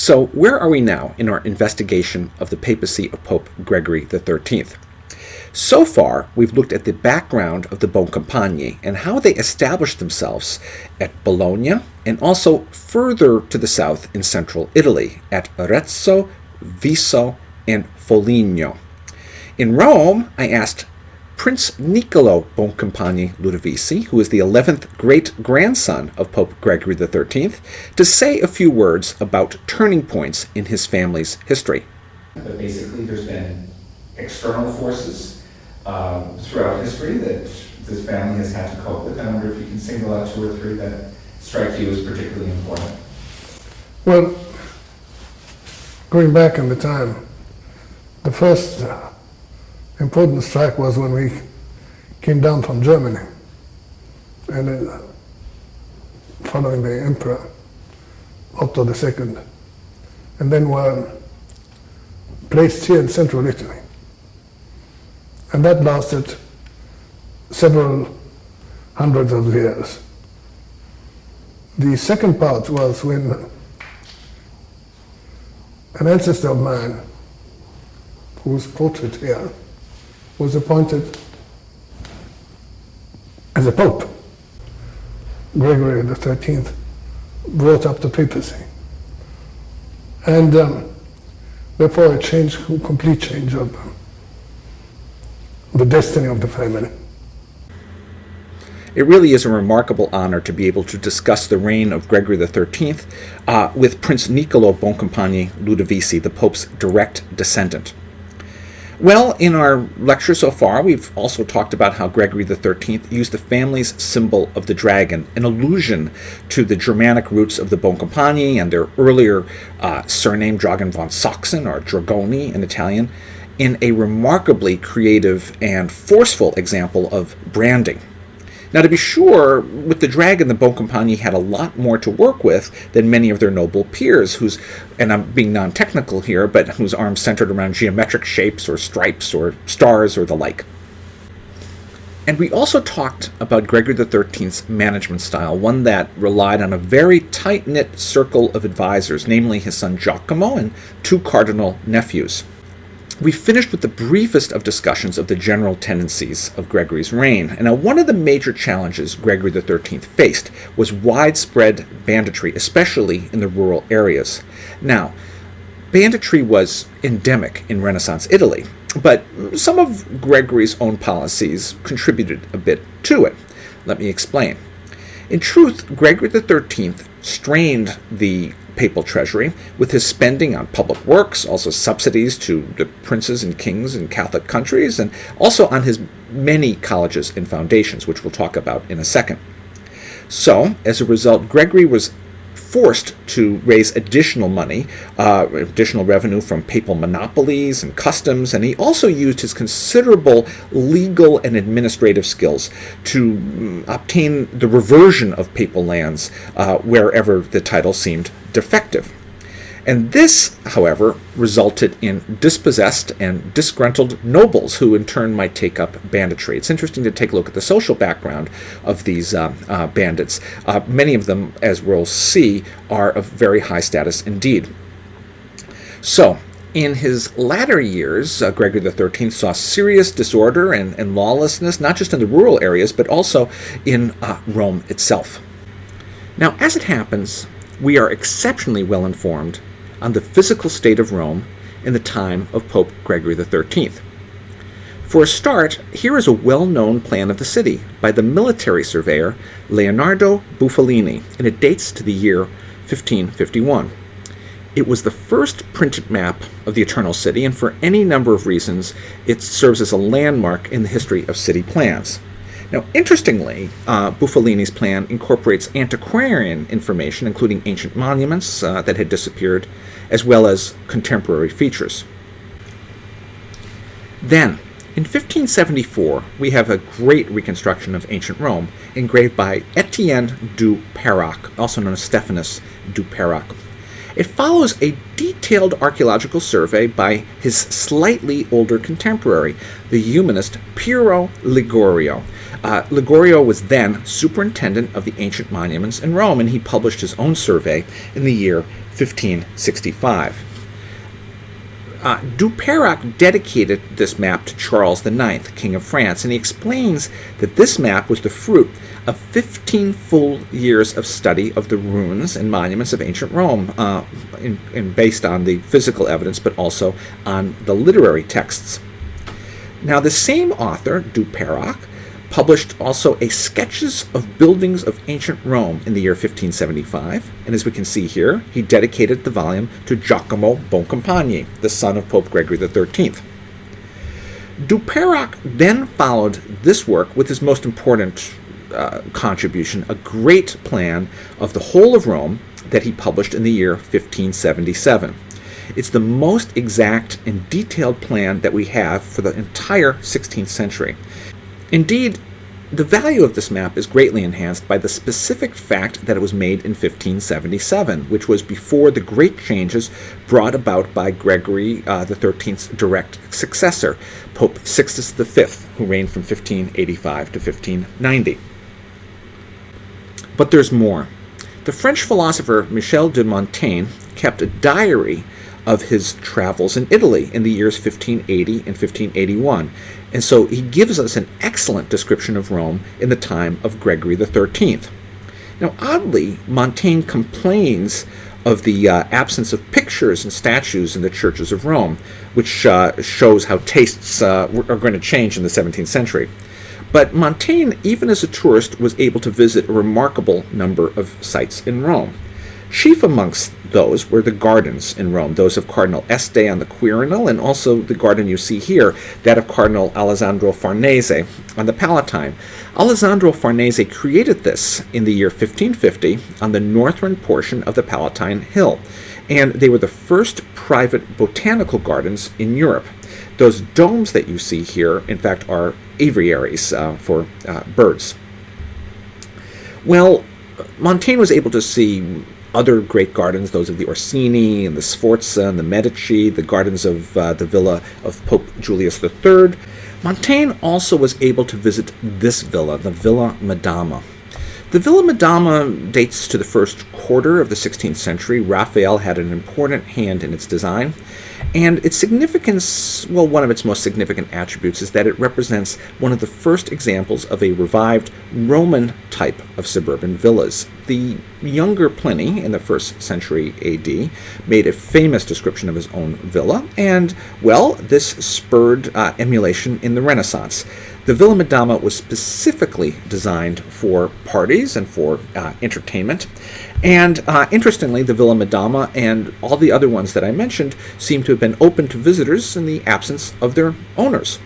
So where are we now in our investigation of the papacy of Pope Gregory XIII? So far, we've looked at the background of the Boncompagni and how they established themselves at Bologna and also further to the south in central Italy at Arezzo, Viso, and Foligno. In Rome, I asked Prince Niccolo Boncompagni Ludovisi, who is the 11th great-grandson of Pope Gregory XIII, to say a few words about turning points in his family's history. But basically, there's been external forces throughout history that this family has had to cope with. I wonder if you can single out two or three that strike you as particularly important. Well, going back in the time, the first important strike was when we came down from Germany, and following the Emperor Otto II, and then were placed here in central Italy. And that lasted several hundreds of years. The second part was when an ancestor of mine, whose portrait here, was appointed as a pope. Gregory XIII brought up the papacy. And therefore a complete change of the destiny of the family. It really is a remarkable honor to be able to discuss the reign of Gregory XIII with Prince Niccolo Boncompagni Ludovisi, the Pope's direct descendant. Well, in our lecture so far, we've also talked about how Gregory XIII used the family's symbol of the dragon, an allusion to the Germanic roots of the Boncompagni and their earlier surname Dragon von Sachsen, or Dragoni in Italian, in a remarkably creative and forceful example of branding. Now, to be sure, with the dragon, the Boncompagni had a lot more to work with than many of their noble peers, whose, and I'm being non-technical here, but whose arms centered around geometric shapes or stripes or stars or the like. And we also talked about Gregory XIII's management style, one that relied on a very tight-knit circle of advisors, namely his son Giacomo and two cardinal nephews. We finished with the briefest of discussions of the general tendencies of Gregory's reign. And now, one of the major challenges Gregory XIII faced was widespread banditry, especially in the rural areas. Now, banditry was endemic in Renaissance Italy, but some of Gregory's own policies contributed a bit to it. Let me explain. In truth, Gregory XIII strained the papal treasury with his spending on public works, also subsidies to the princes and kings in Catholic countries, and also on his many colleges and foundations, which we'll talk about in a second. So, as a result, Gregory was forced to raise additional money, additional revenue from papal monopolies and customs, and he also used his considerable legal and administrative skills to obtain the reversion of papal lands wherever the title seemed defective. And this, however, resulted in dispossessed and disgruntled nobles who in turn might take up banditry. It's interesting to take a look at the social background of these bandits. Many of them, as we'll see, are of very high status indeed. So, in his latter years, Gregory XIII saw serious disorder and lawlessness, not just in the rural areas, but also in Rome itself. Now, as it happens, we are exceptionally well informed on the physical state of Rome in the time of Pope Gregory XIII. For a start, here is a well-known plan of the city by the military surveyor Leonardo Buffalini, and it dates to the year 1551. It was the first printed map of the Eternal City, and for any number of reasons, it serves as a landmark in the history of city plans. Now, interestingly, Buffalini's plan incorporates antiquarian information, including ancient monuments that had disappeared, as well as contemporary features. Then, in 1574, we have a great reconstruction of ancient Rome, engraved by Etienne du Perrac, also known as Stephanus du Perrac. It follows a detailed archaeological survey by his slightly older contemporary, the humanist Piero Ligorio. Ligorio was then superintendent of the ancient monuments in Rome, and he published his own survey in the year 1565. Dupeyrac dedicated this map to Charles IX, King of France, and he explains that this map was the fruit of 15 full years of study of the ruins and monuments of ancient Rome, based on the physical evidence, but also on the literary texts. Now, the same author, Dupeyrac, published also a Sketches of Buildings of Ancient Rome in the year 1575, and as we can see here, he dedicated the volume to Giacomo Boncompagni, the son of Pope Gregory XIII. Dupeyrac then followed this work with his most important contribution, a great plan of the whole of Rome that he published in the year 1577. It's the most exact and detailed plan that we have for the entire 16th century. Indeed, the value of this map is greatly enhanced by the specific fact that it was made in 1577, which was before the great changes brought about by Gregory XIII's direct successor, Pope Sixtus V, who reigned from 1585 to 1590. But there's more. The French philosopher Michel de Montaigne kept a diary of his travels in Italy in the years 1580 and 1581, and so he gives us an excellent description of Rome in the time of Gregory XIII. Now, oddly, Montaigne complains of the absence of pictures and statues in the churches of Rome, which shows how tastes are going to change in the 17th century. But Montaigne, even as a tourist, was able to visit a remarkable number of sites in Rome. Chief amongst those were the gardens in Rome, those of Cardinal Este on the Quirinal, and also the garden you see here, that of Cardinal Alessandro Farnese on the Palatine. Alessandro Farnese created this in the year 1550 on the northern portion of the Palatine Hill, and they were the first private botanical gardens in Europe. Those domes that you see here, in fact, are aviaries for birds. Well, Montaigne was able to see other great gardens, those of the Orsini and the Sforza and the Medici, the gardens of the villa of Pope Julius III. Montaigne also was able to visit this villa, the Villa Madama. The Villa Madama dates to the first quarter of the 16th century. Raphael had an important hand in its design, and its significance, well, one of its most significant attributes is that it represents one of the first examples of a revived Roman type of suburban villas. The younger Pliny, in the 1st century AD, made a famous description of his own villa, and, well, this spurred emulation in the Renaissance. The Villa Madama was specifically designed for parties and for entertainment. And interestingly, the Villa Madama and all the other ones that I mentioned seem to have been open to visitors in the absence of their owners.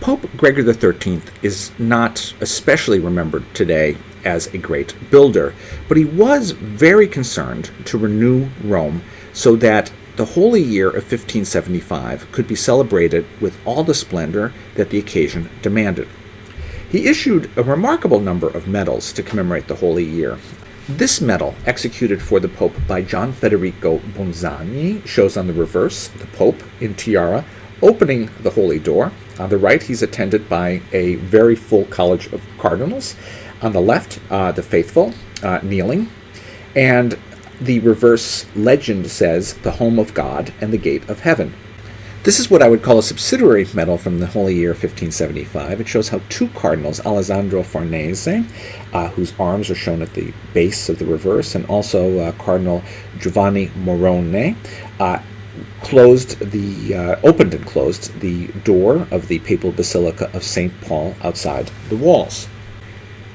Pope Gregory XIII is not especially remembered today as a great builder, but he was very concerned to renew Rome so that the Holy Year of 1575 could be celebrated with all the splendor that the occasion demanded. He issued a remarkable number of medals to commemorate the Holy Year. This medal, executed for the Pope by Gian Federico Bonzani, shows on the reverse the Pope in tiara opening the Holy Door. On the right, he's attended by a very full college of cardinals. On the left, the faithful kneeling. And the reverse legend says, "The home of God and the gate of heaven." This is what I would call a subsidiary medal from the Holy Year 1575. It shows how two cardinals, Alessandro Farnese, whose arms are shown at the base of the reverse, and also Cardinal Giovanni Morone, opened and closed the door of the Papal Basilica of St. Paul outside the walls.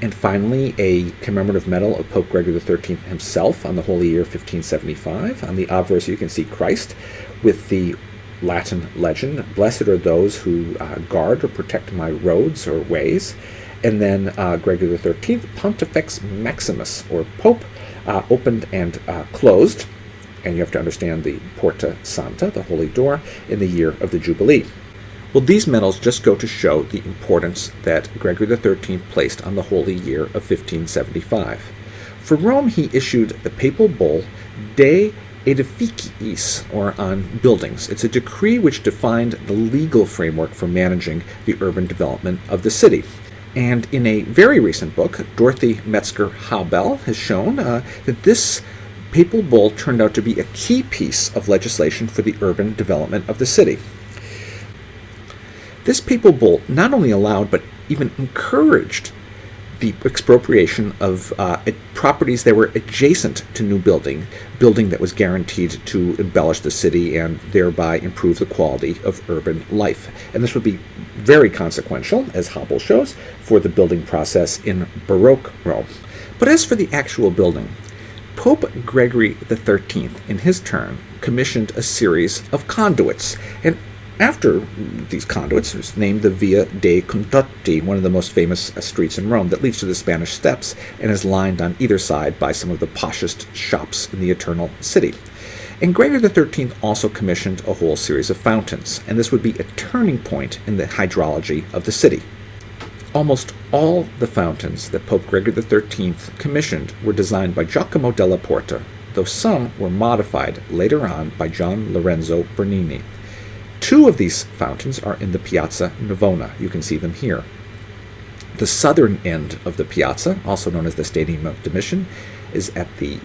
And finally, a commemorative medal of Pope Gregory XIII himself on the Holy Year 1575. On the obverse, you can see Christ with the Latin legend, "Blessed are those who guard or protect my roads or ways." And then Gregory XIII, Pontifex Maximus, or Pope, opened and closed. And you have to understand the Porta Santa, the Holy Door, in the year of the Jubilee. Well, these medals just go to show the importance that Gregory XIII placed on the Holy Year of 1575. For Rome, he issued the papal bull De Edificiis, or on buildings. It's a decree which defined the legal framework for managing the urban development of the city. And in a very recent book, Dorothy Metzger-Habel has shown that this papal bull turned out to be a key piece of legislation for the urban development of the city. This papal bull not only allowed but even encouraged the expropriation of properties that were adjacent to new building that was guaranteed to embellish the city and thereby improve the quality of urban life. And this would be very consequential, as Hobble shows, for the building process in Baroque Rome. But as for the actual building, Pope Gregory XIII, in his turn, commissioned a series of conduits, and after these conduits was named the Via dei Condotti, one of the most famous streets in Rome that leads to the Spanish Steps and is lined on either side by some of the poshest shops in the Eternal City. And Gregory XIII also commissioned a whole series of fountains, and this would be a turning point in the hydrology of the city. Almost all the fountains that Pope Gregory XIII commissioned were designed by Giacomo della Porta, though some were modified later on by Gian Lorenzo Bernini. Two of these fountains are in the Piazza Navona. You can see them here. The southern end of the piazza, also known as the Stadium of Domitian, is at the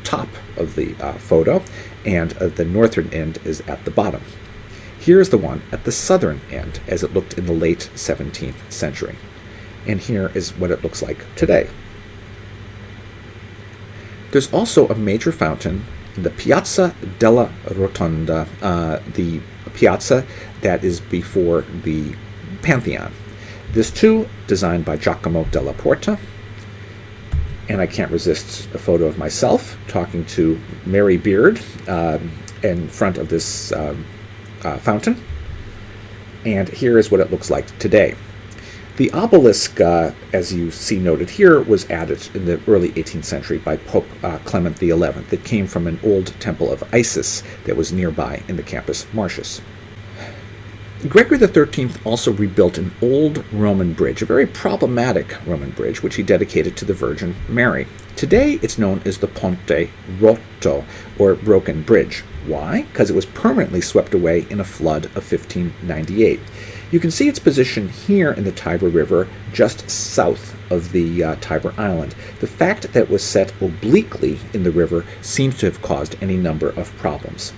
top of the photo, and the northern end is at the bottom. Here is the one at the southern end, as it looked in the late 17th century. And here is what it looks like today. There's also a major fountain in the Piazza della Rotonda, the piazza that is before the Pantheon. This too, designed by Giacomo della Porta. And I can't resist a photo of myself talking to Mary Beard in front of this fountain. And here is what it looks like today. The obelisk, as you see noted here, was added in the early 18th century by Pope Clement XI. It came from an old temple of Isis that was nearby in the Campus Martius. Gregory XIII also rebuilt an old Roman bridge, a very problematic Roman bridge, which he dedicated to the Virgin Mary. Today it's known as the Ponte Rotto, or Broken Bridge. Why? Because it was permanently swept away in a flood of 1598. You can see its position here in the Tiber River, just south of the Tiber Island. The fact that it was set obliquely in the river seems to have caused any number of problems.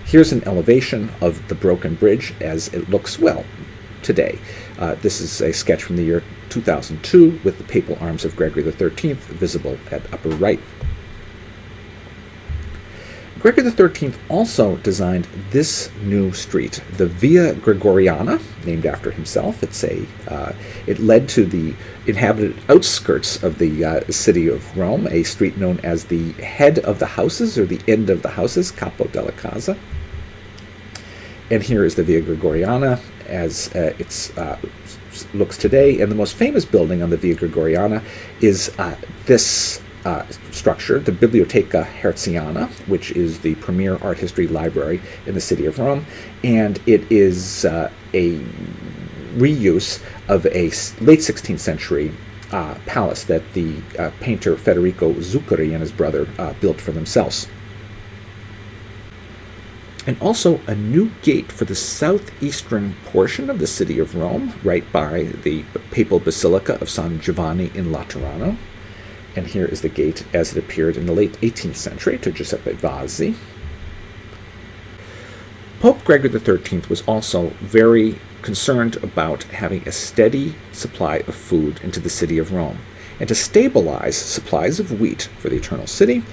Here's an elevation of the broken bridge as it looks, well, today. This is a sketch from the year 2002 with the papal arms of Gregory XIII visible at upper right. Gregory XIII also designed this new street, the Via Gregoriana, named after himself. It led to the inhabited outskirts of the city of Rome, a street known as the head of the houses, or the end of the houses, Capo della Casa. And here is the Via Gregoriana as it looks today. And the most famous building on the Via Gregoriana is this structure, the Biblioteca Herziana, which is the premier art history library in the city of Rome, and it is a reuse of a late 16th century palace that the painter Federico Zuccari and his brother built for themselves. And also a new gate for the southeastern portion of the city of Rome, right by the papal basilica of San Giovanni in Laterano. And here is the gate as it appeared in the late 18th century to Giuseppe Vazzi. Pope Gregory XIII was also very concerned about having a steady supply of food into the city of Rome. And to stabilize supplies of wheat for the Eternal City,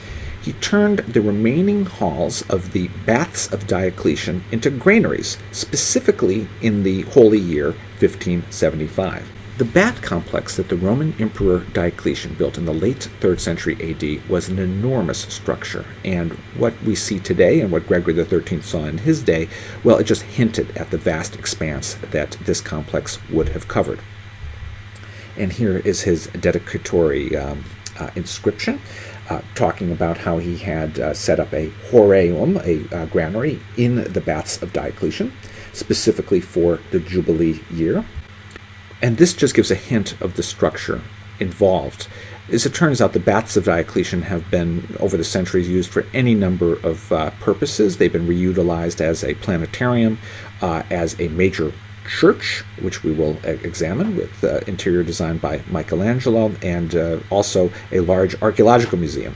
he turned the remaining halls of the Baths of Diocletian into granaries, specifically in the holy year 1575. The bath complex that the Roman Emperor Diocletian built in the late 3rd century AD was an enormous structure, and what we see today and what Gregory XIII saw in his day, well, it just hinted at the vast expanse that this complex would have covered. And here is his dedicatory inscription, talking about how he had set up a horeum, a granary, in the Baths of Diocletian, specifically for the Jubilee year. And this just gives a hint of the structure involved. As it turns out, the Baths of Diocletian have been, over the centuries, used for any number of purposes. They've been reutilized as a planetarium, as a major church, which we will examine with interior design by Michelangelo, and also a large archaeological museum.